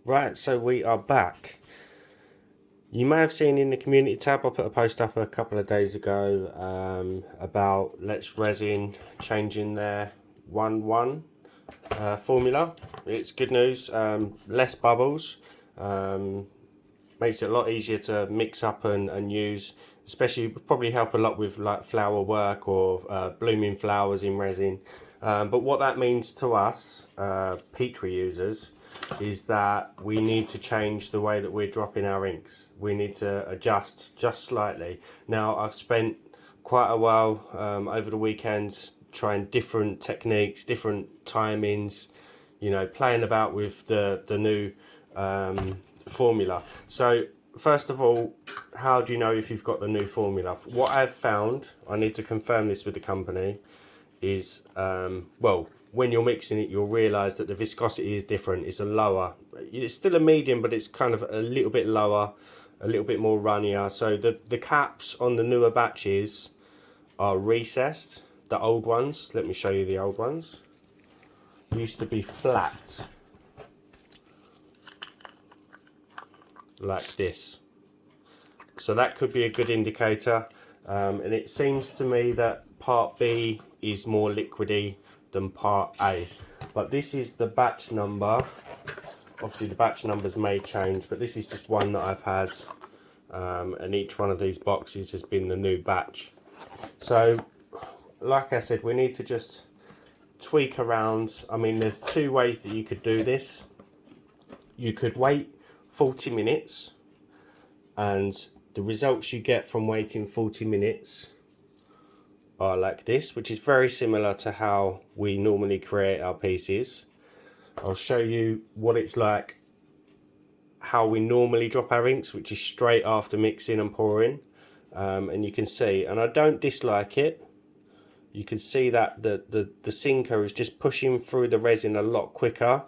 Right, so we are back. You may have seen in the community tab, I put a post up a couple of days ago about Let's Resin changing their 1-1 formula. It's good news, less bubbles, makes it a lot easier to mix up and use, especially probably help a lot with like flower work or blooming flowers in resin. But what that means to us, Petri users, is that we need to change the way that we're dropping our inks. We need to adjust just slightly. Now, I've spent quite a while over the weekend trying different techniques, different timings, you know, playing about with the new formula. So first of all, how do you know if you've got the new formula? What I've found, I need to confirm this with the company, is well, when you're mixing it, you'll realize that the viscosity is different. It's a lower, it's still a medium, but it's kind of a little bit lower, a little bit more runnier. So the caps on the newer batches are recessed. The old ones, let me show you the old ones, used to be flat like this. So that could be a good indicator, and it seems to me that part B is more liquidy than part A, but this is the batch number. Obviously the batch numbers may change, but this is just one that I've had, and each one of these boxes has been the new batch. So like I said, we need to just tweak around. I mean, there's two ways that you could do this. You could wait 40 minutes, and the results you get from waiting 40 minutes are like this, which is very similar to how we normally create our pieces. I'll show you what it's like, how we normally drop our inks, which is straight after mixing and pouring, and you can see, and I don't dislike it. You can see that the sinker is just pushing through the resin a lot quicker,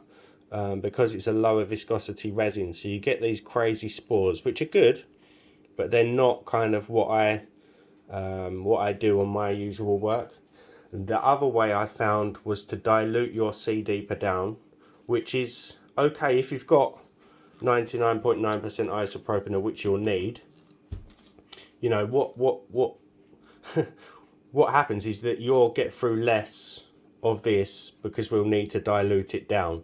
because it's a lower viscosity resin, so you get these crazy spores, which are good, but they're not kind of what I do on my usual work. And the other way I found was to dilute your C deeper down, which is okay if you've got 99.9% isopropanol, which you'll need. You know what what happens is that you'll get through less of this because we'll need to dilute it down.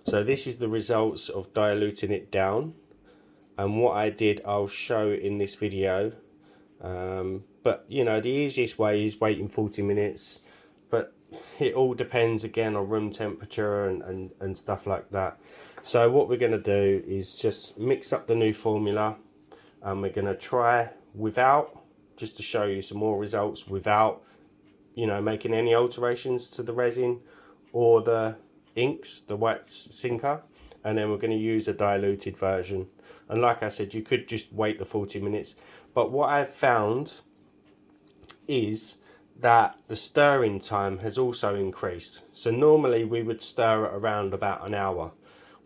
So this is the results of diluting it down, and what I did I'll show in this video. But you know, the easiest way is waiting 40 minutes, but it all depends again on room temperature and stuff like that. So what we're going to do is just mix up the new formula, and we're going to try without, just to show you some more results, without, you know, making any alterations to the resin or the inks, the white sinker, and then we're going to use a diluted version. And like I said, you could just wait the 40 minutes, but what I've found is that the stirring time has also increased. So normally we would stir it around about an hour.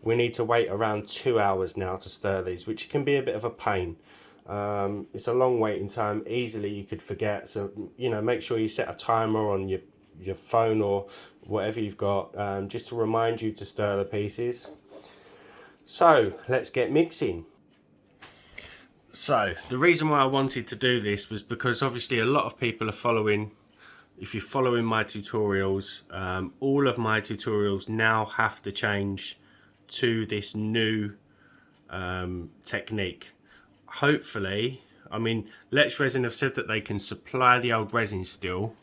We need to wait around 2 hours now to stir these, which can be a bit of a pain. It's a long waiting time. Easily you could forget, so you know, make sure you set a timer on your phone or whatever you've got, just to remind you to stir the pieces. So let's get mixing. So the reason why I wanted to do this was because obviously a lot of people are following, if you're following my tutorials, all of my tutorials now have to change to this new technique. Hopefully, I mean, Let's Resin have said that they can supply the old resin still,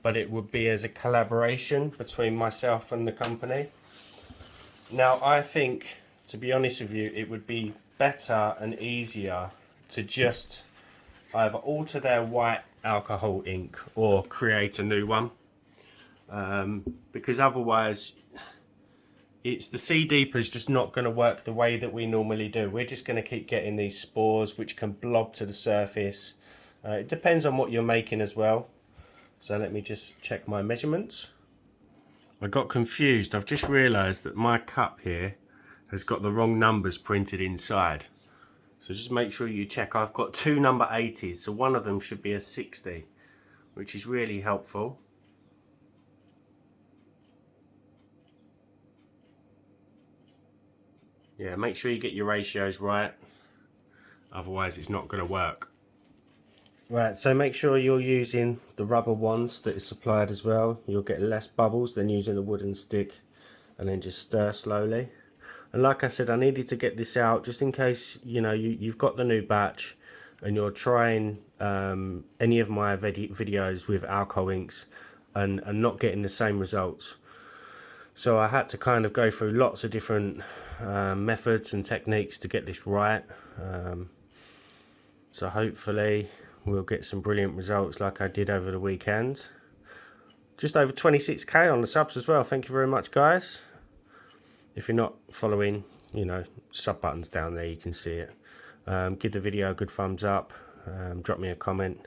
but it would be as a collaboration between myself and the company. Now I think, to be honest with you, it would be better and easier to just either alter their white alcohol ink or create a new one, because otherwise it's the C deeper is just not going to work the way that we normally do. We're just going to keep getting these spores which can blob to the surface. It depends on what you're making as well. So let me just check my measurements. I got confused. I've just realised that my cup here has got the wrong numbers printed inside. So just make sure you check. I've got two number 80s, so one of them should be a 60, which is really helpful. Yeah, make sure you get your ratios right, otherwise it's not going to work. Right, so make sure you're using the rubber wands that is supplied as well. You'll get less bubbles than using a wooden stick, and then just stir slowly. And like I said, I needed to get this out just in case, you know, you've got the new batch and you're trying any of my videos with alcohol inks and not getting the same results. So I had to kind of go through lots of different methods and techniques to get this right. So hopefully we'll get some brilliant results like I did over the weekend. Just over 26k on the subs as well. Thank you very much, guys. If you're not following, you know, sub buttons down there, you can see it. Give the video a good thumbs up. Drop me a comment.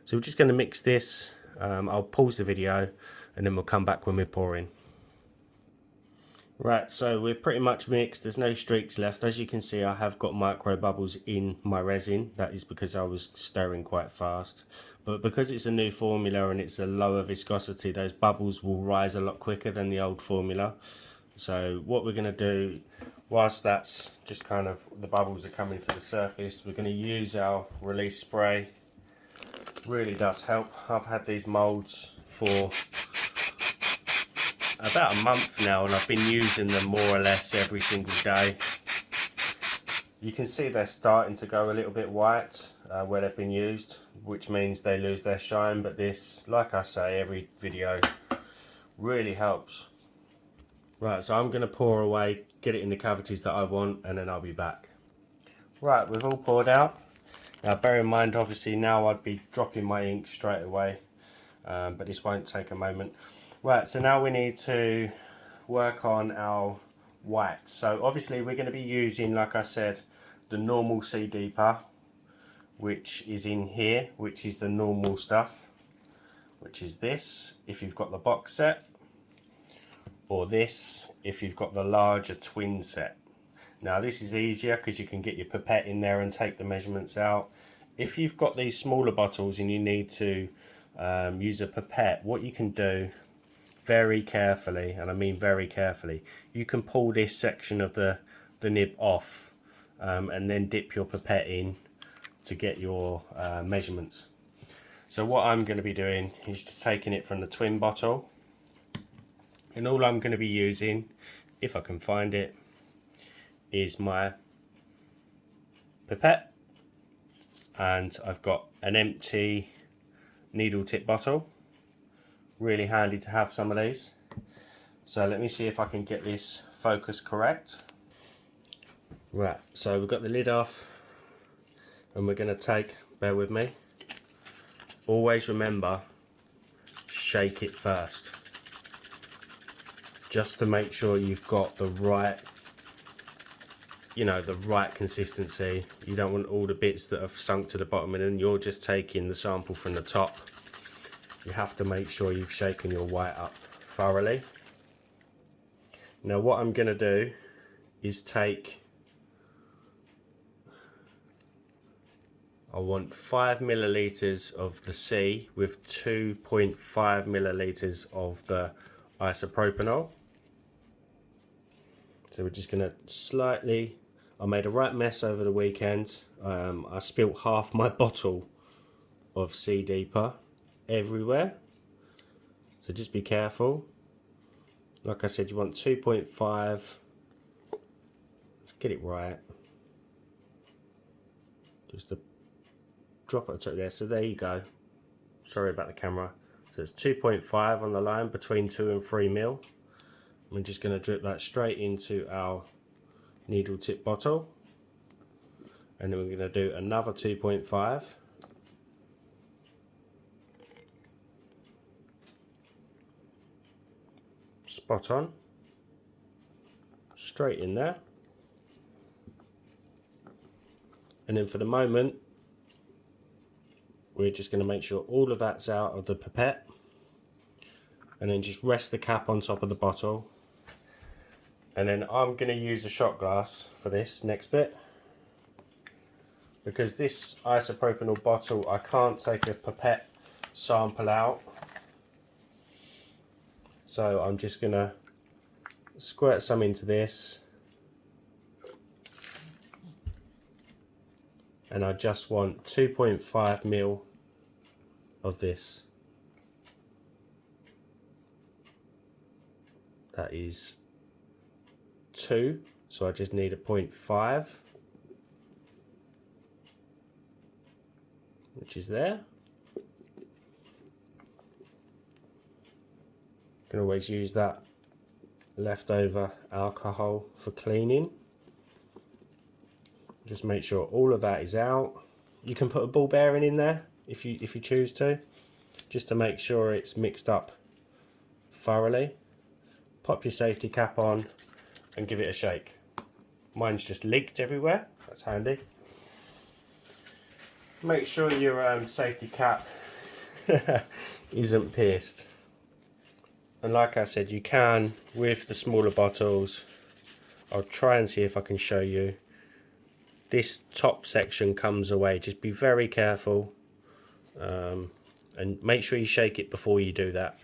So we're just going to mix this. I'll pause the video and then we'll come back when we're pouring. Right, so we're pretty much mixed. There's no streaks left. As you can see, I have got micro bubbles in my resin. That is because I was stirring quite fast. But because it's a new formula and it's a lower viscosity, those bubbles will rise a lot quicker than the old formula. So what we're going to do, whilst that's just kind of the bubbles are coming to the surface, we're going to use our release spray. Really does help. I've had these moulds for about a month now and I've been using them more or less every single day. You can see they're starting to go a little bit white where they've been used, which means they lose their shine, but this, like I say every video, really helps. Right, so I'm going to pour away, get it in the cavities that I want, and then I'll be back. Right, we've all poured out. Now bear in mind, obviously now I'd be dropping my ink straight away, but this won't take a moment. Right, so now we need to work on our white. So obviously we're going to be using, like I said, the normal sea deeper, which is in here, which is the normal stuff, which is this if you've got the box set, or this if you've got the larger twin set. Now this is easier because you can get your pipette in there and take the measurements out. If you've got these smaller bottles and you need to use a pipette, what you can do very carefully, and I mean very carefully, you can pull this section of the nib off and then dip your pipette in to get your measurements. So what I'm going to be doing is just taking it from the twin bottle, and all I'm going to be using, if I can find it, is my pipette, and I've got an empty needle tip bottle. Really handy to have some of these. So let me see if I can get this focus correct. Right, so we've got the lid off and we're going to take, bear with me, always remember, shake it first, just to make sure you've got the right, you know, the right consistency. You don't want all the bits that have sunk to the bottom and then you're just taking the sample from the top. You have to make sure you've shaken your white up thoroughly. Now what I'm going to do is take, I want 5 milliliters of the C with 2.5 milliliters of the isopropanol. So we're just going to slightly, I made a right mess over the weekend. I spilt half my bottle of C deeper everywhere, so just be careful. Like I said, you want 2.5. Let's get it right. Just a drop at the top there. So there you go. Sorry about the camera. So it's 2.5 on the line, between 2 and 3 mil. I'm just going to drip that straight into our needle tip bottle, and then we're going to do another 2.5. Spot on, straight in there. And then for the moment we're just going to make sure all of that's out of the pipette, and then just rest the cap on top of the bottle. And then I'm going to use a shot glass for this next bit, because this isopropanol bottle, I can't take a pipette sample out. So I'm just going to squirt some into this, and I just want 2.5 mil of this. That is 2, so I just need a 0.5, which is there. You can always use that leftover alcohol for cleaning. Just make sure all of that is out. You can put a ball bearing in there if you choose to, just to make sure it's mixed up thoroughly. Pop your safety cap on and give it a shake. Mine's just leaked everywhere, that's handy. Make sure your safety cap isn't pierced. And like I said, you can, with the smaller bottles, I'll try and see if I can show you. This top section comes away, just be very careful, and make sure you shake it before you do that.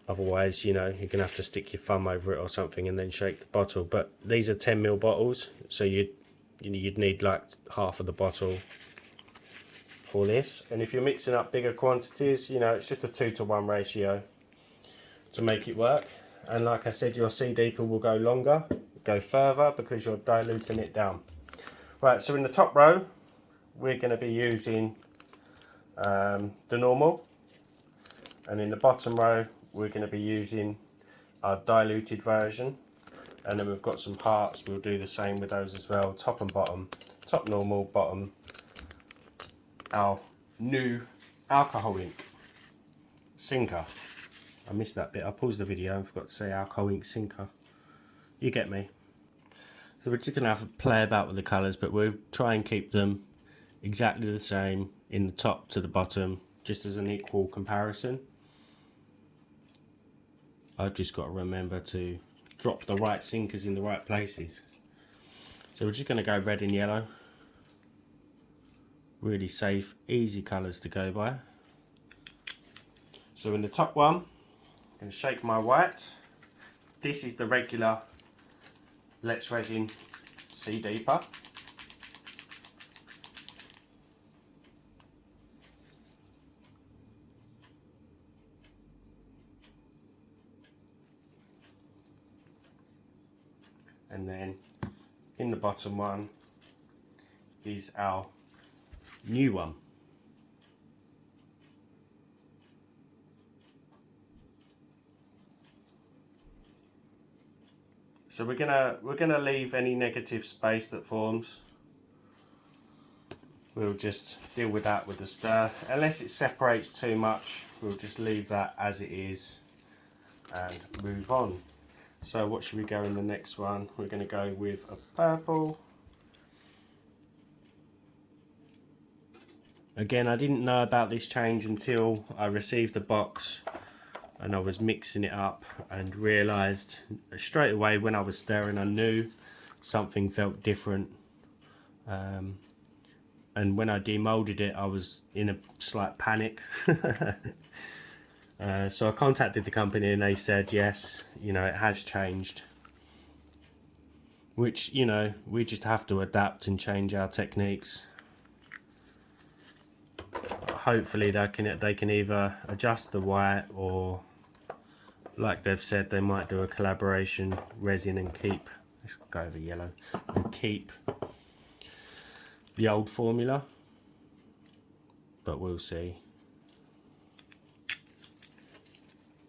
Otherwise, you know, you're going to have to stick your thumb over it or something and then shake the bottle. But these are 10 ml bottles, so you'd need like half of the bottle for this. And if you're mixing up bigger quantities, you know, it's just a 2-to-1 ratio to make it work. And like I said, your sea deeper will go longer, go further, because you're diluting it down. Right, so in the top row, we're going to be using the normal, and in the bottom row, we're going to be using our diluted version. And then we've got some hearts, we'll do the same with those as well, top and bottom. Top normal, bottom our new alcohol ink sinker. I missed that bit, I paused the video and forgot to say alcohol ink sinker. You get me. So we're just going to have to play about with the colours, but we'll try and keep them exactly the same in the top to the bottom, just as an equal comparison. I've just got to remember to drop the right sinkers in the right places. So we're just going to go red and yellow. Really safe, easy colours to go by. So in the top one, I'm going to shake my white. This is the regular Let's Resin Sea Deeper. And then in the bottom one is our new one. So we're gonna leave any negative space that forms. We'll just deal with that with the stir. Unless it separates too much, we'll just leave that as it is and move on. So what should we go in the next one? We're going to go with a purple. Again, I didn't know about this change until I received the box and I was mixing it up and realised straight away when I was stirring, I knew something felt different. And when I demoulded it, I was in a slight panic. So I contacted the company and they said, yes, you know, it has changed. Which, you know, we just have to adapt and change our techniques. Hopefully they can either adjust the white, or like they've said, they might do a collaboration resin and keep, let's go over yellow, and keep the old formula, but we'll see.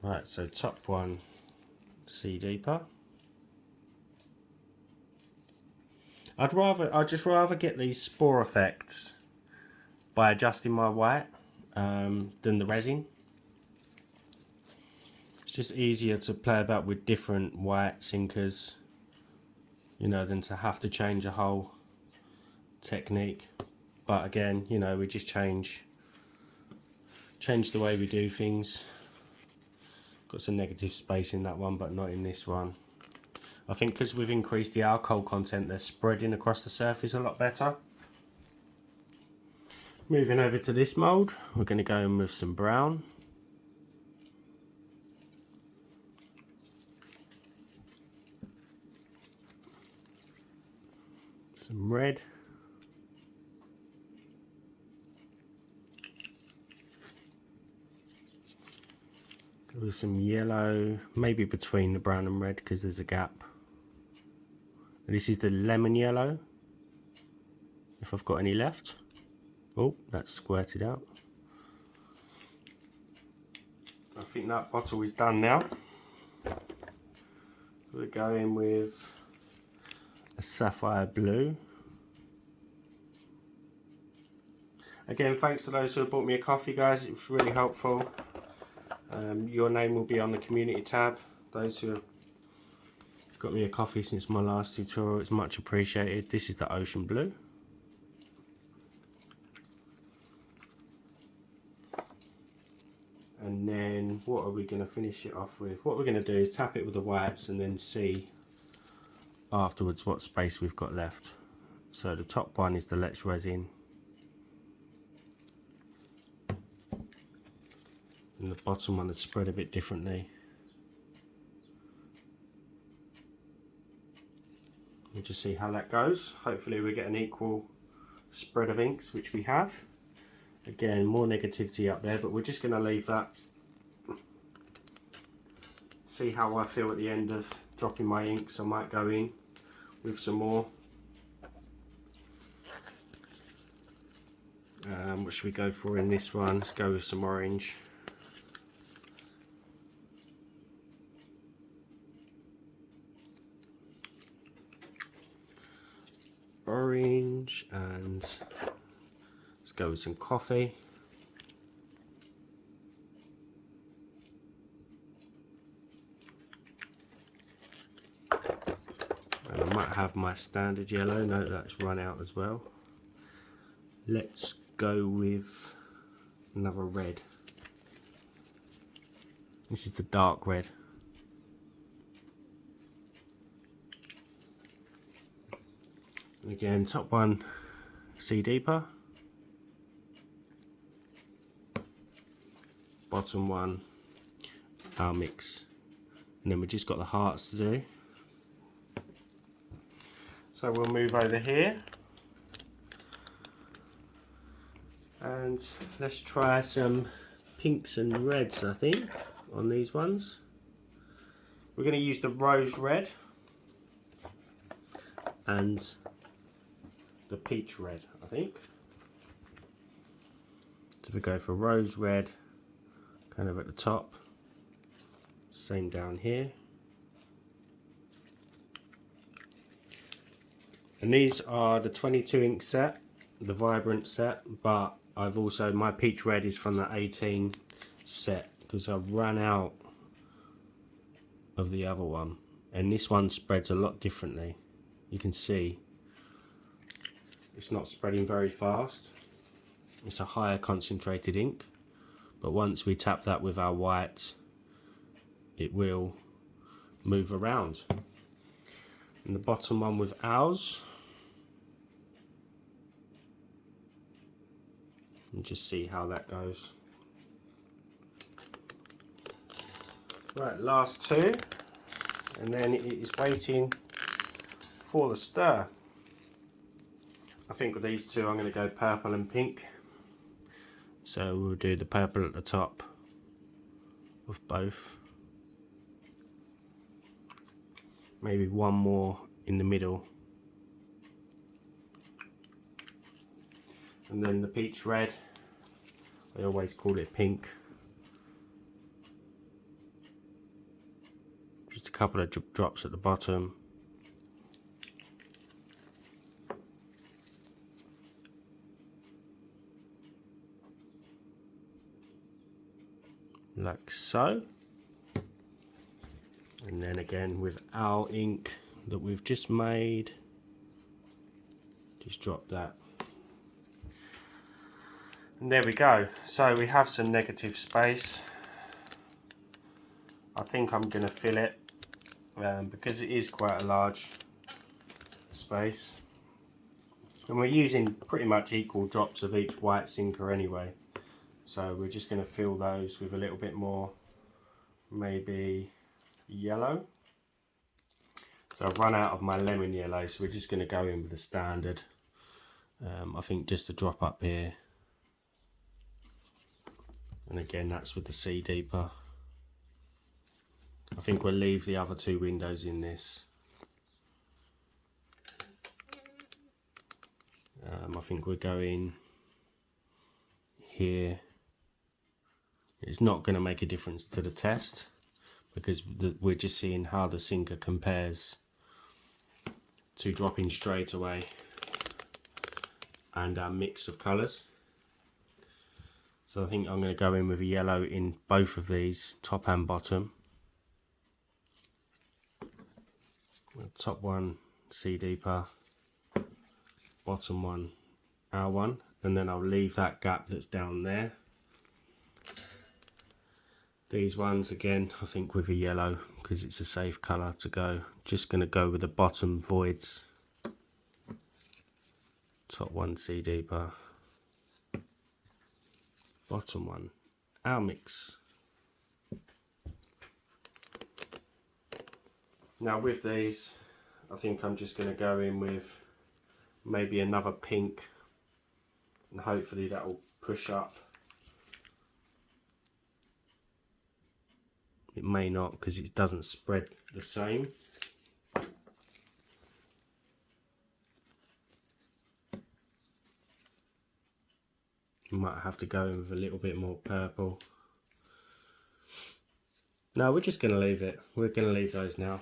Right, so top one, Sea Deeper. I'd just rather get these spore effects by adjusting my white than the resin. It's just easier to play about with different white sinkers, you know, than to have to change a whole technique. But again, you know, we just change the way we do things. Got some negative space in that one, but not in this one. I think because we've increased the alcohol content, they're spreading across the surface a lot better. Moving over to this mould, we're going to go in with some brown. Some red. Go with some yellow, maybe between the brown and red because there's a gap. This is the lemon yellow, if I've got any left. Oh, that's squirted out. I think that bottle is done now. We're going with a sapphire blue. Again, thanks to those who have bought me a coffee, guys. It was really helpful. Your name will be on the community tab. Those who have got me a coffee since my last tutorial, it's much appreciated. This is the ocean blue. And then what are we going to finish it off with? What we're going to do is tap it with the whites and then see afterwards what space we've got left. So the top one is the Let's Resin. And the bottom one is spread a bit differently. We'll just see how that goes. Hopefully we get an equal spread of inks, which we have. Again, more negativity up there, but we're just going to leave that. See how I feel at the end of dropping my inks. I might go in with some more. What should we go for in this one? Let's go with some orange. Orange, and let's go with some coffee. And I might have my standard yellow. No, that's run out as well. Let's go with another red. This is the dark red. Again, top one, Sea Deeper. Bottom one, our mix. And then we've just got the hearts to do. So we'll move over here. And let's try some pinks and reds, I think, on these ones. We're going to use the rose red and the peach red, I think. So if we go for rose red, kind of at the top, same down here. And these are the 22 ink set, the vibrant set, but I've also, my peach red is from the 18 set because I've run out of the other one, and this one spreads a lot differently. You can see it's not spreading very fast. It's a higher concentrated ink, but once we tap that with our white, it will move around. And the bottom one with ours, and just see how that goes. Right, last two, and then it is waiting for the stir. I think with these two I'm going to go purple and pink. So we'll do the purple at the top of both. Maybe one more in the middle. And then the peach red, I always call it pink. Just a couple of drops at the bottom. Like so. And then again with our ink that we've just made, just drop that. And there we go. So we have some negative space. I think I'm going to fill it because it is quite a large space. And we're using pretty much equal drops of each white sinker anyway. So we're just going to fill those with a little bit more, maybe yellow. So I've run out of my lemon yellow, so we're just going to go in with the standard. I think just a drop up here. And again, that's with the Sea Deeper. I think we'll leave the other two windows in this. I think we're going here. It's not going to make a difference to the test because we're just seeing how the sinker compares to dropping straight away and our mix of colours. So I think I'm going to go in with a yellow in both of these, top and bottom. Top one C deeper, bottom one R1, and then I'll leave that gap that's down there. These ones again, I think with a yellow because it's a safe colour to go. Just going to go with the bottom voids. Top one C deeper, bottom one our mix. Now with these, I think I'm just going to go in with maybe another pink, and hopefully that will push up. It may not because it doesn't spread the same. You might have to go in with a little bit more purple. No, we're just going to leave it. We're going to leave those now.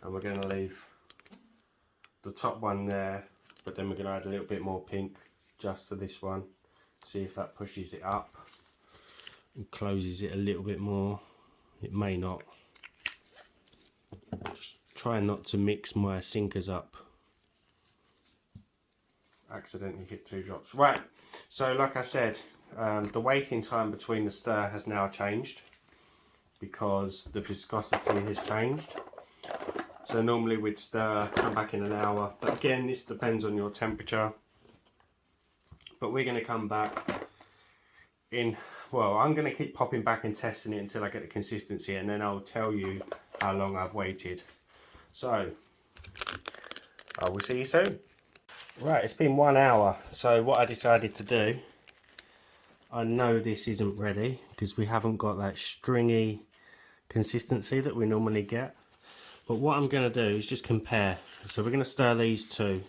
And we're going to leave the top one there, but then we're going to add a little bit more pink just to this one. See if that pushes it up and closes it a little bit more. It may not. Just try not to mix my sinkers up. Accidentally hit 2 drops. Right, so like I said, the waiting time between the stir has now changed because the viscosity has changed. So normally we'd stir, come back in an hour, but again this depends on your temperature. But we're going to come back in, well, I'm going to keep popping back and testing it until I get the consistency, and then I'll tell you how long I've waited. So I will see you soon. Right, it's been 1 hour, so what I decided to do, I know this isn't ready because we haven't got that stringy consistency that we normally get, but what I'm going to do is just compare. So we're going to stir these two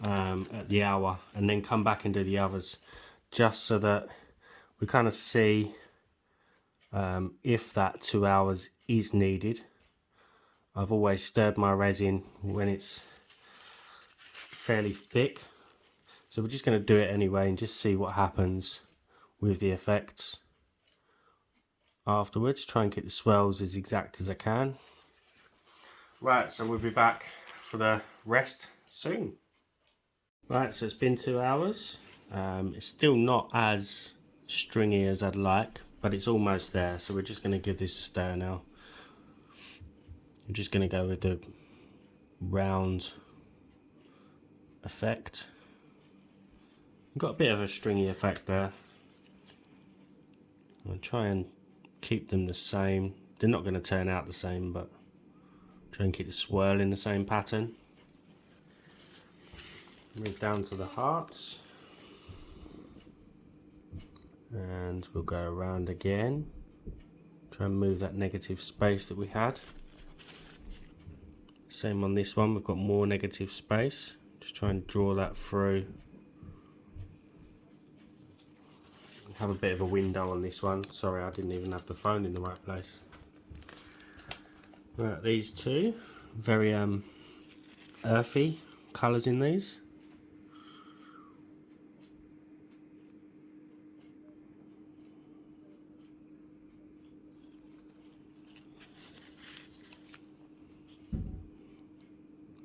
at the hour and then come back and do the others, just so that we kind of see if that 2 hours is needed. I've always stirred my resin when it's fairly thick, so we're just going to do it anyway and just see what happens with the effects afterwards. Try and get the swells as exact as I can. Right, so we'll be back for the rest soon. Right, so it's been 2 hours. It's still not as stringy as I'd like, but it's almost there, so we're just going to give this a stir now. I'm just going to go with the round effect. Got a bit of a stringy effect there. I'll try and keep them the same. They're not going to turn out the same, but try and keep the swirl in the same pattern. Move down to the hearts, and we'll go around again. Try and move that negative space that we had. Same on this one, we've got more negative space. Just try and draw that through. Have a bit of a window on this one. Sorry, I didn't even have the phone in the right place. Right, these two, very earthy colours in these.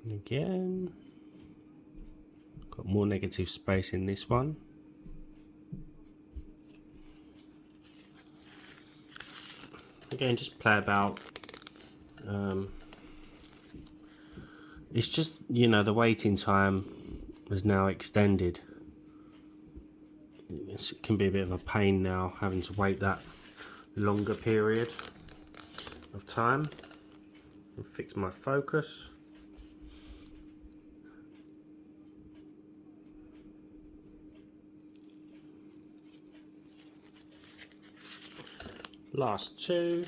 And again, got more negative space in this one. Again, just play about. It's just, you know, the waiting time is now extended. It can be a bit of a pain now having to wait that longer period of time. I'll fix my focus. Last two.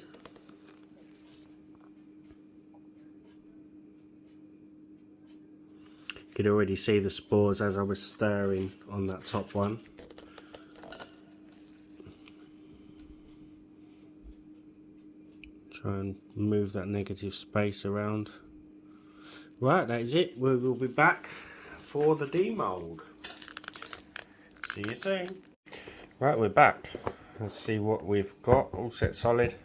You could already see the spores as I was stirring on that top one. Try and move that negative space around. Right, that is it. We will be back for the demold. See you soon. Right, we're back. Let's see what we've got. All set solid.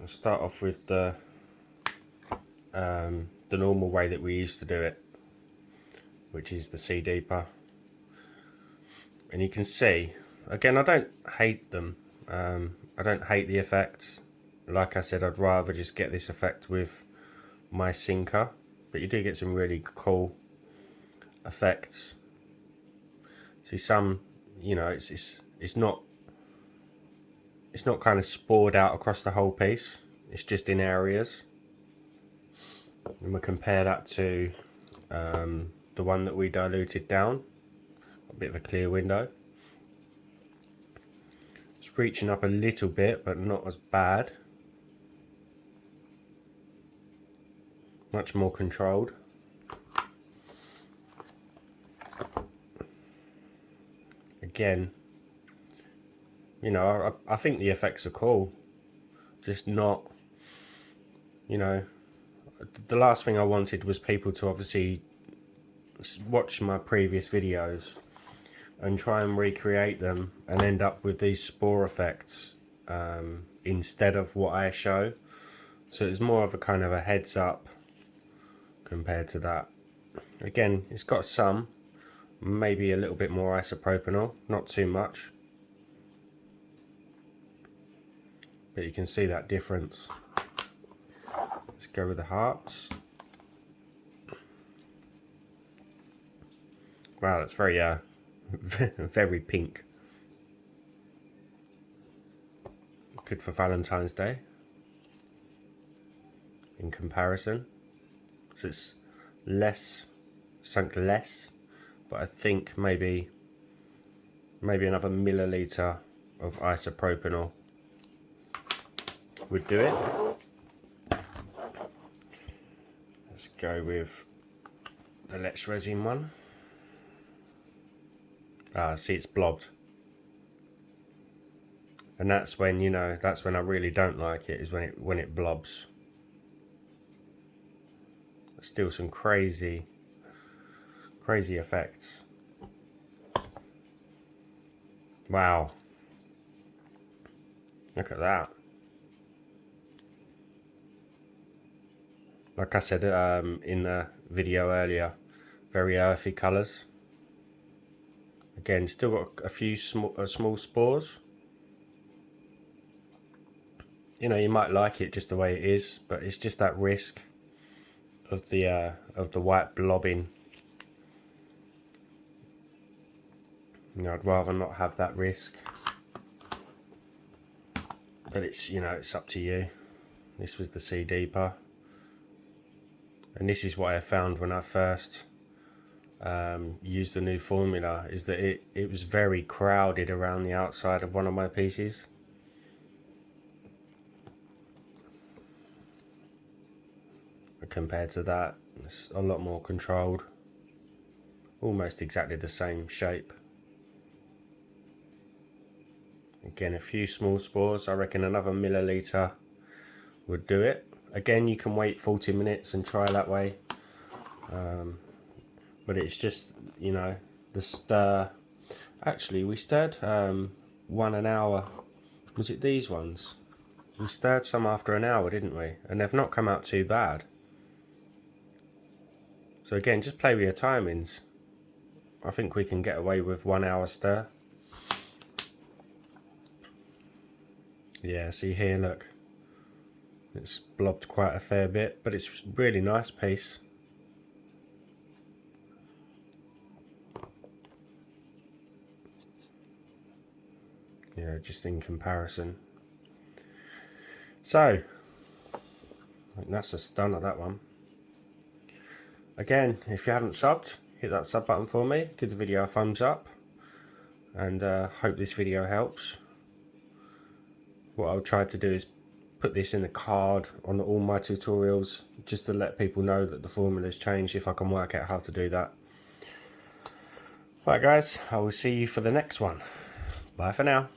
I'll start off with the normal way that we used to do it, which is the C deeper. And you can see, again, I don't hate them. I don't hate the effect. Like I said, I'd rather just get this effect with my sinker, but you do get some really cool effects. See, some, you know, it's not kind of spored out across the whole piece. It's just in areas. And we'll compare that to the one that we diluted down. A bit of a clear window. It's reaching up a little bit, but not as bad. Much more controlled. Again, you know, I think the effects are cool. Just not, you know, the last thing I wanted was people to obviously watch my previous videos and try and recreate them and end up with these spore effects instead of what I show. So it's more of a kind of a heads up compared to that. Again, it's got some, maybe a little bit more isopropanol, not too much, but you can see that difference. Let's go with the hearts. Wow, that's very very pink. Good for Valentine's Day in comparison. So it's less, sunk less, but I think maybe another milliliter of isopropanol would do it. Let's go with the Let's Resin one. Ah, see, it's blobbed. And that's when, you know, that's when I really don't like it, is when it blobs. Still some crazy effects. Wow. Look at that. Like I said in the video earlier, very earthy colours. Again, still got a few small spores. You know, you might like it just the way it is, but it's just that risk of the white blobbing. You know, I'd rather not have that risk. But it's, you know, it's up to you. This was the C deeper. And this is what I found when I first used the new formula, is that it was very crowded around the outside of one of my pieces. But compared to that, it's a lot more controlled. Almost exactly the same shape. Again, a few small spores. I reckon another milliliter would do it. Again, you can wait 40 minutes and try that way. But it's just, you know, the stir. Actually, we stirred one an hour. Was it these ones? We stirred some after an hour, didn't we? And they've not come out too bad. So again, just play with your timings. I think we can get away with 1 hour stir. Yeah, see here, look. It's blobbed quite a fair bit, but it's a really nice piece. You know, just in comparison. So, I think that's a stunner, that one. Again, if you haven't subbed, hit that sub button for me, give the video a thumbs up, and hope this video helps. what I'll try to do is put this in a card on all my tutorials, just to let people know that the formula's changed, if I can work out how to do that. Right guys, I will see you for the next one. Bye for now.